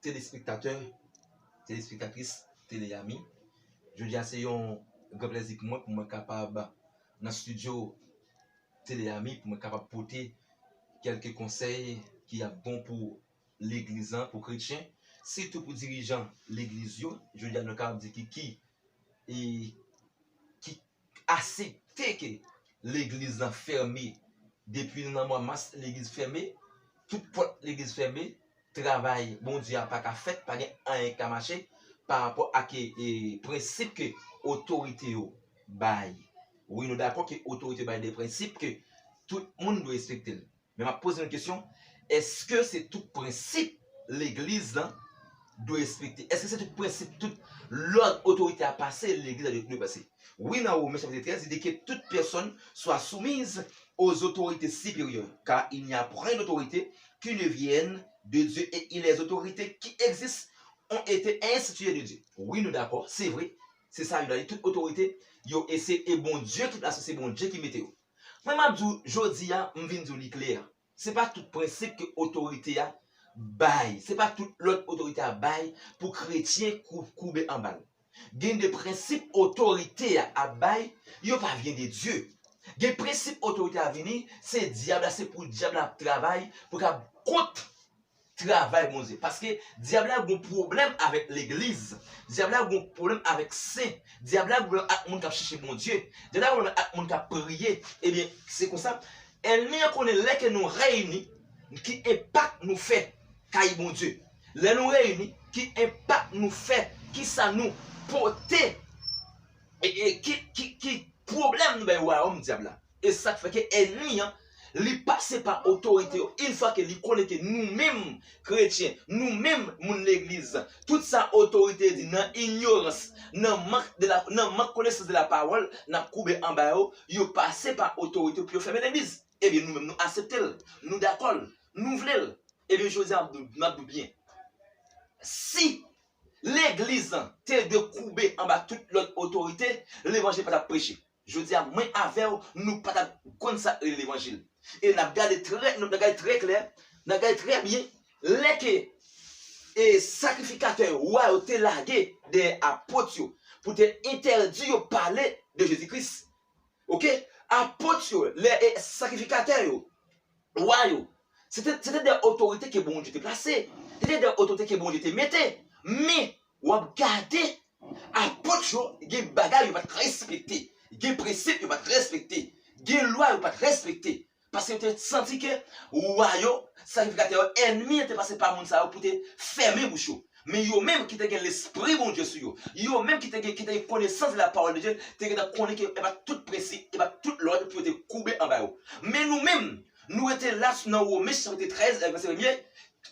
téléspectateurs, téléspectatrices, téléamis. Je dis à c'est un grand plaisir pour moi capable dans le studio téléamis pour me capable porter quelques conseils qui sont bons pour l'église, pour chrétiens, surtout pour dirigeants l'église. Je dis à nous capable dire qui accepte que l'église est fermée depuis le mois de mars, l'église fermée, toute porte l'église fermée, travail, bon Dieu, pas qu'à fait, pas rien qu'à marcher par rapport à que principe que autorité bail. Oui, nous d'accord que autorité bail des principes que tout le monde doit respecter. Mais je pose une question, est-ce que c'est tout principe l'église doit respecter? Est-ce que c'est tout principe, toute l'ordre autorité à passer, l'église doit passer? Oui, dans Romains chapitre 13, il dit que toute personne soit soumise aux autorités supérieures, car il n'y a point d'autorité qui ne vienne de Dieu et les autorités qui existent ont été instituées de Dieu. Oui, nous d'accord, c'est vrai, c'est ça, il a dit toute autorité, et c'est bon Dieu qui place, c'est bon Dieu qui mette. Moi, je dis, je viens de dire clair, c'est pas tout principe que l'autorité a bail, c'est pas toute l'autre autorité a bail pour chrétiens couper en balle. Il y a des principes autorité à bail, il n'y a pas vient de Dieu. Il y a des principes autorité à venir, c'est diable, c'est pour le diable à travail, pour qu'il contre travail, mon Dieu. Parce que diable a un problème avec l'église, diable a un problème avec saint, diable a un problème avec mon qui chercher mon Dieu, diable a un problème avec mon qui prier. Eh bien, c'est comme ça. Elle n'y a qu'on est que nous réunis, qui impact nous fait, car mon Dieu. Les nous réunis, qui impact nous fait, qui ça nous porter et qui problème nous ben ouais diable. Et ça fait que ennemi li passe par autorité une fois que li connaît que nous-mêmes chrétiens, nous-mêmes mon l'église, toute sa autorité dit dans ignorance, dans manque connaissance de la parole, n'a coupé en bas yo passé par autorité pour fermer l'église. Et bien nous-mêmes nous acceptons, nous d'accord, nous voulons. Et bien je dis à bien. Si l'église te de couper en bas toute l'autre autorité, l'évangile pas prêcher. Je dis à moi avec nous pas comme ça l'évangile. Et nous regardons très clair, nous regardons très bien les que sacrificateurs ou te largué des apôtres pour te interdire de parler de Jésus-Christ. OK? Apôtres, les sacrificateurs c'était des autorités que bon Dieu te placé. C'était des autorités que bon Dieu te mettait. Mais, ou regardez, apôtre, il y a des bagages qui ne pas respecter. Il y a des principes qui ne pas respecter. Il y a des lois qui ne pas respecter. Parce que tu as senti que, wayo, sacrificateur ennemi était passé par mon ça pour te fermer bouche. Mais yo même qui te l'esprit bon Dieu sur yo. Yo même qui te connaissance de la parole de Dieu, tu connais que tout principe, tout l'ordre pour te couper en bas. Mais nous-mêmes, nous étions là dans Romains chapitre 13, verset 1er,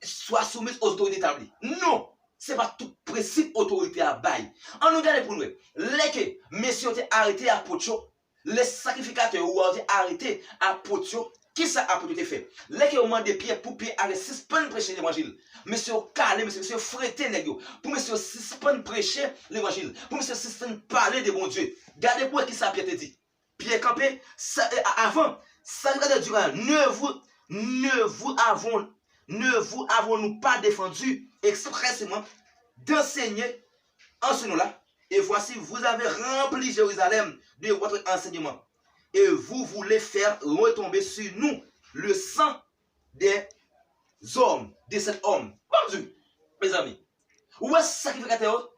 soit soumis aux autorités établies. Non, ce n'est pas tout principe autorité à bail. On nous regarde pour nous. Les que messieurs ont arrêté à Pocho, les sacrificateurs ont été arrêtés à Pocho, qui ça a pu fait? Les que ont demandé Pierre pour Pierre arrêter suspendre prêcher l'évangile. Monsieur calé, monsieur frété négio, pour monsieur suspendre prêcher l'évangile, pour monsieur suspendre parler de bon Dieu. Regardez pour qui ça Pierre te dit. Pierre campé, avant, sacrificateur durant, ne vous avons-nous pas défendu expressément d'enseigner en ce nom-là? Et voici, vous avez rempli Jérusalem de votre enseignement. Et vous voulez faire retomber sur nous le sang des hommes, de cet homme. Bon Dieu, mes amis. Où est-ce que sacrificateur?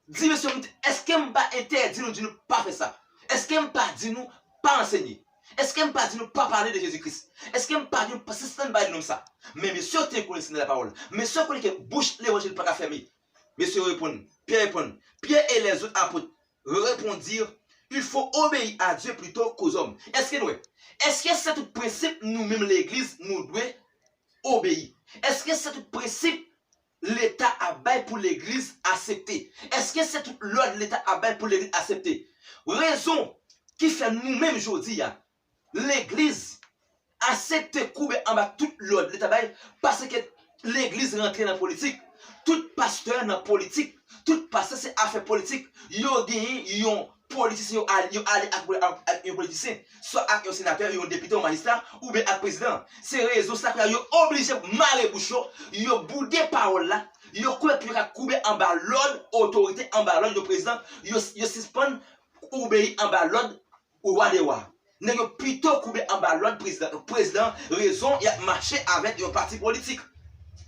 Dis monsieur, est-ce qu'il m'a pas interdit de nous pas faire ça? Est-ce qu'il m'a pas dit nous pas enseigner? Est-ce qu'il m'a pas dit nous pas parler de Jésus-Christ? Est-ce qu'il m'a pas dit nous pas système pas de ça? Mais monsieur, tu connais la parole. Monsieur, connaît que bouche l'évangile pas fermé. Monsieur répond, Pierre répond. Pierre et les autres apôtres répondirent, il faut obéir à Dieu plutôt qu'aux hommes. Est-ce que c'est tout principe, nous-mêmes l'église, nous devons obéir? Est-ce que c'est tout principe, l'État a bail pour l'église accepter? Est-ce que c'est tout l'ordre de l'État a bail pour l'église accepter? Raison qui fait nous-mêmes aujourd'hui, l'église accepte couper en bas tout l'ordre de l'État bail parce que l'église rentre dans la politique. Tout pasteur dans la politique, tout pasteur c'est affaire politique. Yo gagné, yon politicien, yo allé avec un politicien, soit avec un sénateur, un député, un magistrat, ou bien un président. Ces réseaux ça yo obligé de marrer bouchon, yo bouder parole là, Yo quoi pour couper en bas l'ordre, autorité en bas l'ordre, le président, yo suspend obéir en bas l'ordre au roi des rois. N'est plutôt couper en bas l'ordre président, raison, il a marché avec un parti politique.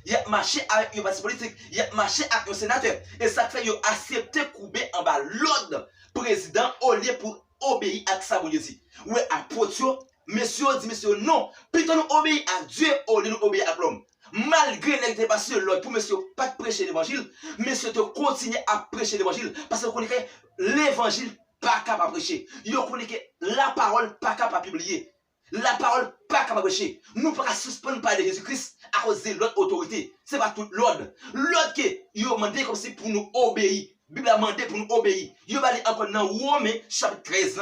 Il a marché avec un parti politique, il a marché avec un sénateur. Et ça fait qu'il a accepté couper en bas l'ordre président au lieu pour obéir à ça, vous dit. Oui, à Potio, monsieur dit, monsieur, non, plutôt nous obéir à Dieu au lieu de nous obéir à l'homme. Malgré n'était pas sur l'ordre pour monsieur pas prêcher l'évangile, monsieur te continue à prêcher l'évangile parce que vous connaissez l'évangile pas capable de prêcher. Vous connaissez la parole pas capable de publier. La parole pas capable de prêcher. Nous ne pouvons pas suspendre par Jésus-Christ à cause de l'autre autorité. Ce n'est pas tout l'ordre. L'ordre que vous demandez comme si pour nous obéir. La Bible a demandé pour nous obéir. Vous allez encore dans Romains chapitre 13,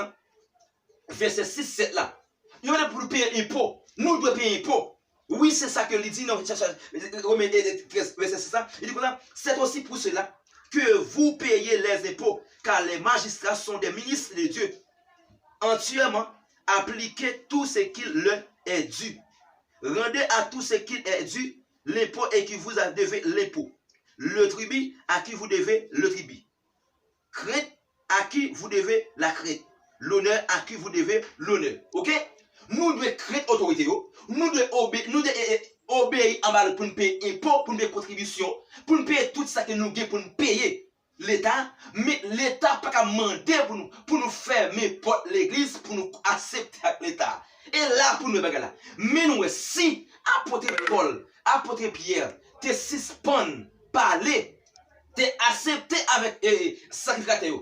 verset 6-7 là. Vous allez pour nous payer impôt. Nous devons payer impôt. Oui, c'est ça que il dit dans Romains 13, verset 6. Il dit comme ça, c'est aussi pour cela que vous payez les impôts, car les magistrats sont des ministres de Dieu. Entièrement, appliquez tout ce qu'il leur est dû. Rendez à tout ce qu'il est dû l'impôt et qui vous a devez l'impôt. Le tribut à qui vous devez le tribut. Crête à qui vous devez la crête. L'honneur à qui vous devez l'honneur. Ok? Nous devons créer autorité. Nous devons obéir en bas pour nous payer impôts, pour nous payer contributions, pour nous payer tout ça que nous avons pour nous payer l'État. Mais l'État n'a pas qu'à demander pour nous fermer porte l'église, pour nous accepter l'État. Et là, pour nous là. Mais nous, si apôtre Paul, apôtre Pierre, te suspend, parler, te accepté avec sacrificateur,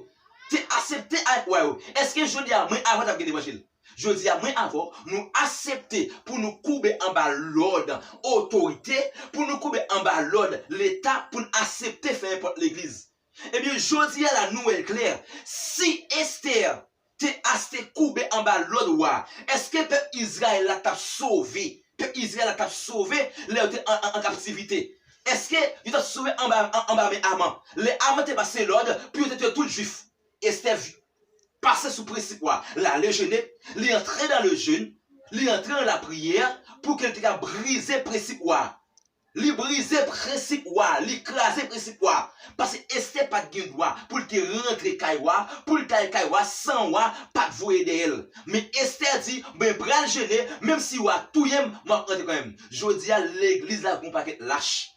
te accepté avec ouais. Est-ce que je dis à moi avant d'avoir l'évangile? Je dis à moi avant, nous accepter pour nous couper en bas l'ordre, autorité, pour nous couper en bas l'ordre, l'État, pour nous accepter faire importe l'église. Eh bien, je dis à la nouvelle claire, si Esther t'es assez coupé en bas l'ordre, est-ce que le peuple Israël t'a sauvé? Le peuple Israël t'a sauvé, là en captivité. Est-ce que il t'a sauvé en bas mes amants? Les amants t'es passé l'ordre, puis tu étais tout juif. Esther passer sous principe quoi, là le jeûne, il entrer dans le jeûne, il entrer dans la prière pour qu'il te briser principe quoi. Il briser principe quoi, il craser principe quoi. Parce que Esther pas de droit pour te rentrer caïwa, pour te caïwa sans wa pas de voyer d'elle. Mais Esther dit ben bral jeûner même si wa tout yem moi rentrer quand même. Je dis à l'église là qu'on paquet lâche.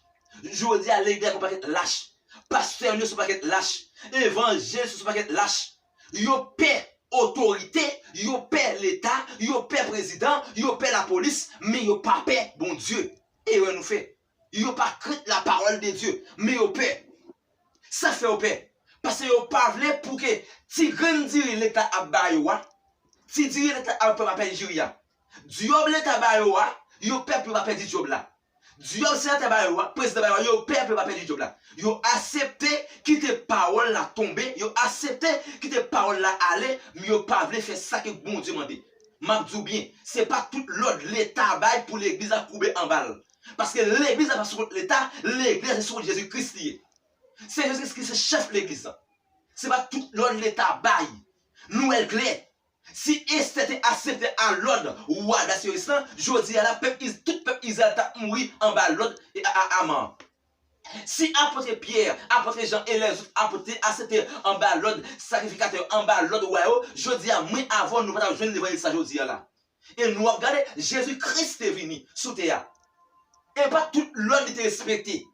Je dis à l'église qu'on paquet lâche. Pasteur ne sont pas lâche. Évangile sont pas lâche. Yo paie autorité, yo paie l'État, yo paie président, yo paie la police, mais yo pas paie bon Dieu. Et on nous fait. Yo pas craint la parole de Dieu, mais yo paie. Ça fait yo paie. Parce que yo parle pour que si grandir l'État à Bayoua, si dire l'État à pas Nigeria. Dieu l'État Bayoua, yo paie pour pas perdre du job là. Dieu c'est Bayoua, président Bayoua, yo paie pour pas perdre du job là. Yo accepté quitter parole la tomber, yo accepté quitter parole la aller, mais yo pas voulu faire ça que bon Dieu m'a dit. M'a dit bien, c'est pas tout l'ordre l'État bail pour l'église à couper en balle. Parce que l'église n'est pas sur l'État, l'église est sur Jésus-Christ. C'est Jésus-Christ qui est chef de l'église. Ce n'est pas tout l'ordre l'État bail. Nous, elle clé. Si Esther était accepté à l'ordre, ou à la situation, je dis à la peuple, tout peuple Israël a mouru en bas l'ordre et à mort. Si apôtre Pierre, apôtre Jean et les autres apôtres accepté en bas l'ordre, sacrificateur en bas l'ordre, je dis à moi avant, nous pas jouer l'évangile ça, je dis là. Et nous regardons, Jésus-Christ est venu sous terre. Et pas tout l'ordre était respecté.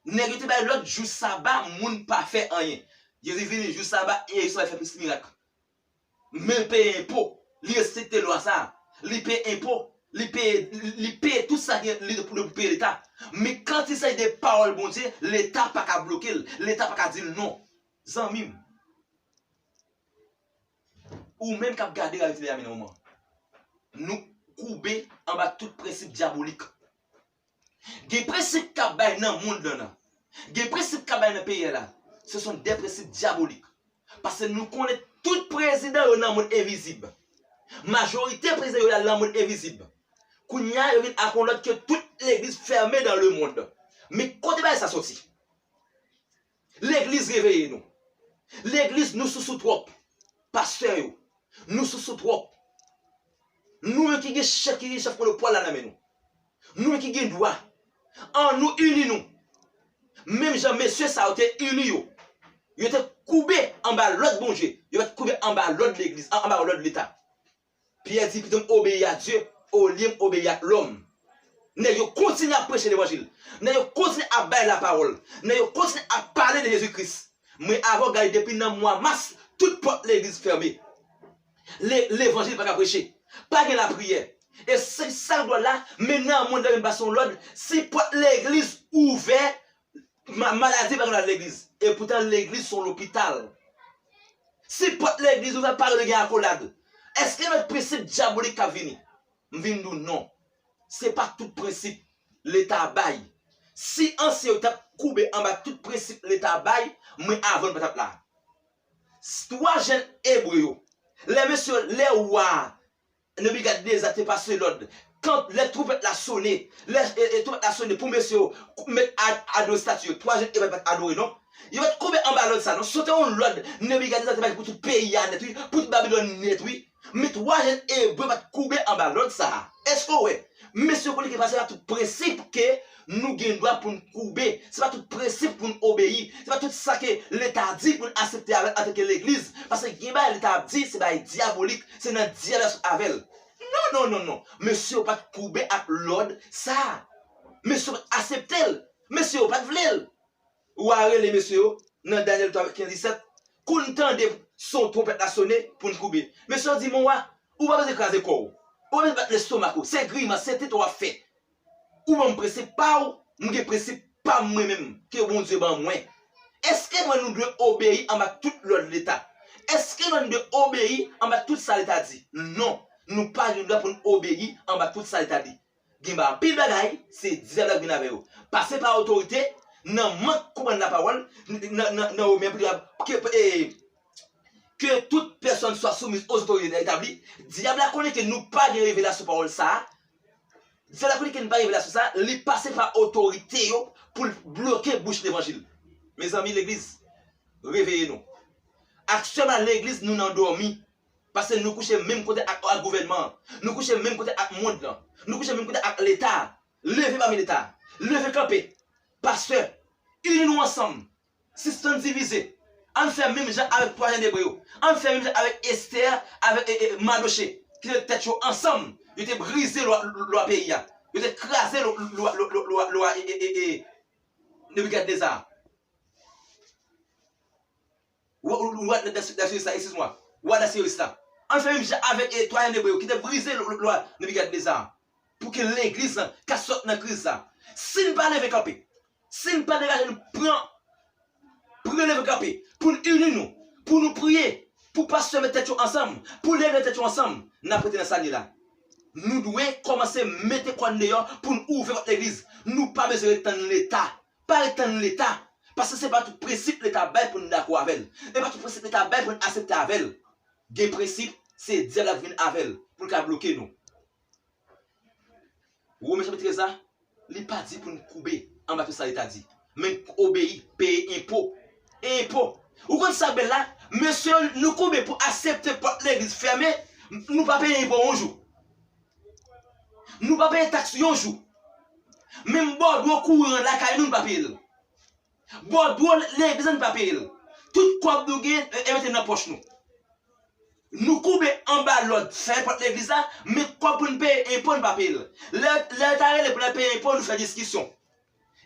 N'était pas l'ordre, jour sabbat, moun pas fait rien. Jésus est venu jour sabbat et il a fait plus de miracles. Mais il paye impôt, il respecte la loi ça. Il paye impôt, il paye tout ça pour payer l'État. Mais quand il s'agit des paroles, bon Dieu, l'État n'a pas qu'à bloquer, l'État n'a pas qu'à dire non. Zanmim. Ou même qu'à garder la vie à un moment. Nous couper en bas tout principe diabolique. Les principes qui sont dans le monde, les principes qui sont dans le pays, ce sont des principes diaboliques. Parce que nous connaissons tout président dans le monde invisible. Majorité président dans le monde invisible. Kounya, il y a que toute l'église fermée dans le monde. Mais quand ça sorti, l'église réveille nous. L'église nous sous trop. Pasteur, nous sous trop. Nous qui sommes chef pour le poil là, nous qui sommes droit. En nous unis nous. Même Jean, messieurs, ça a été uni. Ils étaient coupés en bas l'autre bon Dieu. Ils étaient coupés en bas l'autre l'église, en bas l'autre l'État. Pierre dit, putain, obéir à Dieu, au lieu d'obéir à l'homme. Nous continuons à prêcher l'évangile. Nous continuons à bailler la parole. Nous continuons à parler de Jésus-Christ. Mais avant, regardez, depuis le mois mars, toute porte l'église fermée. L'évangile pas qu'à prêcher. Pas que la prière. Et c'est ça là, maintenant, mon Dieu, son l'ordre, si l'église ouverte, maladie par l'église. Et pourtant, l'église sont l'hôpital. Si l'église ouverte par le gars accolade, est-ce que notre principe diabolique a venu? Nous non. Ce n'est pas tout principe l'État baille. Si ancien t'a coupé en bas tout principe l'État baille, mais avant de là. Trois jeunes hébreux, les messieurs, les rois, ne regardent des athées pas sur l'ordre. Quand les trompettes la sonné, les trompettes la sonné pour messieurs mettre à dos statue, trois jeunes hébreux adorer, non? Il va couper en bas l'autre ça, non? Sauter en l'ordre, ne regardez des athées pour tout pays à net, pour tout Babylone net, oui. Mais trois jeunes hébreux va couper en bas l'autre ça. Est-ce que ouais? Monsieur Koli qui passe à tout principe que nous gagnons droit pour nous couper. Ce n'est pas tout principe pour nous obéir. Ce n'est pas tout ça que l'État dit pour nous accepter avec l'église. Parce que l'État dit c'est diabolique. C'est un diable avec elle. Non. Monsieur pas couper avec l'ordre. Ça. Monsieur accepter. Monsieur pas vouloir. Ou arrêter les messieurs dans Daniel 15-17. Qu'on entende son trompette à sonner pour nous couper. Monsieur dit mon roi, ou pas écraser corps. Ou même battre l'estomac, c'est grima, c'est tout à fait. Ou même pressé pas ou, m'ge pressé pas moi-même, que bon Dieu ban moi. Est-ce que nous devons obéir en bas tout l'ordre de l'État? Est-ce que nous devons obéir en bas tout ça l'État dit? Non, nous pas nous devons pour nous obéir en bas tout ça l'État dit. Gimba pile bagaille, c'est diable qui vient avec vous. Passer par autorité, non manque comment la parole, non même que toute personne soit soumise aux autorités établies. Diable a connu que nous pas de révélation parole ça. C'est la connu que nous pas de révélation ça, lui passer par autorité pour bloquer bouche l'évangile. Mes amis l'église, réveillez-nous. Actuellement l'église nous n'en dormi parce que nous couchons même côté avec le gouvernement, nous couchons même côté avec le monde, nous couchons même côté avec l'État. Levez parmi l'État, levez camper. Pasteur, unis-nous ensemble. Système divisé. On fait même gens avec trois jeunes hébreux. On fait même gens avec Esther, avec Manoché, qui étaient ensemble. Ils étaient brisés le pays. Ils étaient écrasés le Nebukadnezar. Excuse-moi. On fait même gens avec trois jeunes hébreux qui étaient brisés le Nebukadnezar. Pour que l'église sorte dans la crise. Si nous ne parlons pas camper, si nous ne parlons pas nous prenez le camper, pour nous unir nous, pour nous prier, pour pas se mettre ensemble, pour lever tête ensemble, nous prêtons dans ça là. Nous devons commencer à mettre quoi dehors pour nous ouvrir l'église. Nous pas besoin d'étendre l'État, pas étendre l'État, parce que ce n'est pas tout principe l'État bail pour nous d'accord avec elle. Ce n'est pas tout principe l'État bail pour nous accepter avec elle. Le principe, c'est dire la vie avec elle, pour qu'elle bloque nous. Vous me savez ça? Il n'est pas dit pour nous couper en bas de ça l'État dit. Mais obéir, payer impôt. Impôt. Vous comprenez ça là? Monsieur, nous couper pour accepter l'église fermée, nous ne pas payer impôt un jour. Nous ne pas payer taxe un jour. Même Bordeaux courant la caille, nous ne pas payer. Bordeaux, l'église ne pas payer. Tout quoi nous gagne et mettez dans la poche nous. Nous coupons en bas l'autre, faire pour l'église là, mais quoi pour nous payer impôt, nous ne pas payer. L'État pour payer impôt, nous fait discussion.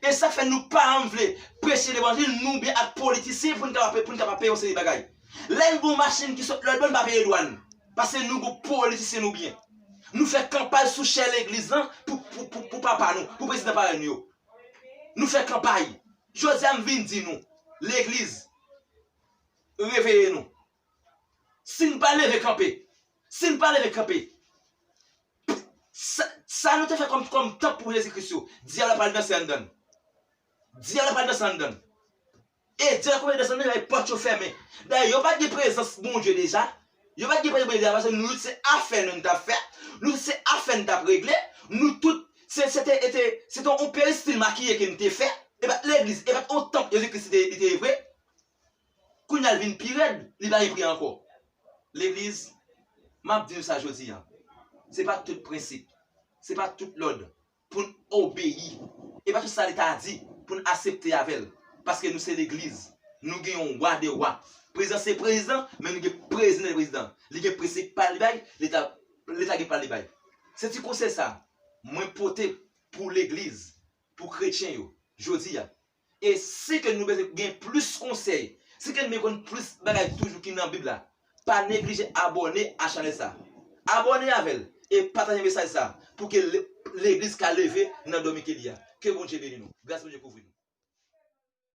Et ça fait nous pas enlever, prêcher l'évangile, nous bien à politiciens pour nous pas payer aussi des bagailles. Là, une machine qui sont le bon pas payer douane. Parce que nous, politiciens, nous bien. Nous faisons campagne sous chez l'église pour papa nous, pour président par nous. Nous faisons campagne. Josiane vient dire nous, l'église, réveillez-nous. Si nous ne pas lever camper, si nous ne pas lever camper, ça nous fait comme temps pour Jésus-Christ. Diable parle de Sandon. Diable parle de Sandon. Et Diable parle de Sandon, il y a des portes fermées. D'ailleurs, il n'y a pas de présence, bon Dieu déjà. Il n'y a pas de présence déjà, parce que nous, c'est affaire nous avons fait. Nous, c'est affaire nous avons réglé. Nous, tout, c'était un péristyle maquillé qui nous a fait. Et bien, l'église, et bien, autant que Jésus-Christ était vrai, quand il y a une pire, il va y prier encore. L'église, m'a dit ça aujourd'hui. Ce n'est pas tout le principe. Ce n'est pas tout l'ordre pour obéir. Et pas tout ça l'État a dit. pour nous accepter avec elle. Parce que nous, c'est l'église. Nous avons roi de roi. Président, c'est président, mais nous avons président de président. L'État pressé par les bails, l'État n'est pas les bails. C'est du conseil ça. Moi, porté pour l'église, pour les chrétiens, je dis. Et si que nous avons plus de conseils, si que nous avons plus de bagages toujours qui dans la Bible, là, pas négliger abonner à chaîne ça. Abonnez avec elle et partagez le message ça pour que l'église soit levée dans le domaine qu'il y a. Que bon Dieu bénisse nous. Grâce à Dieu pour vous.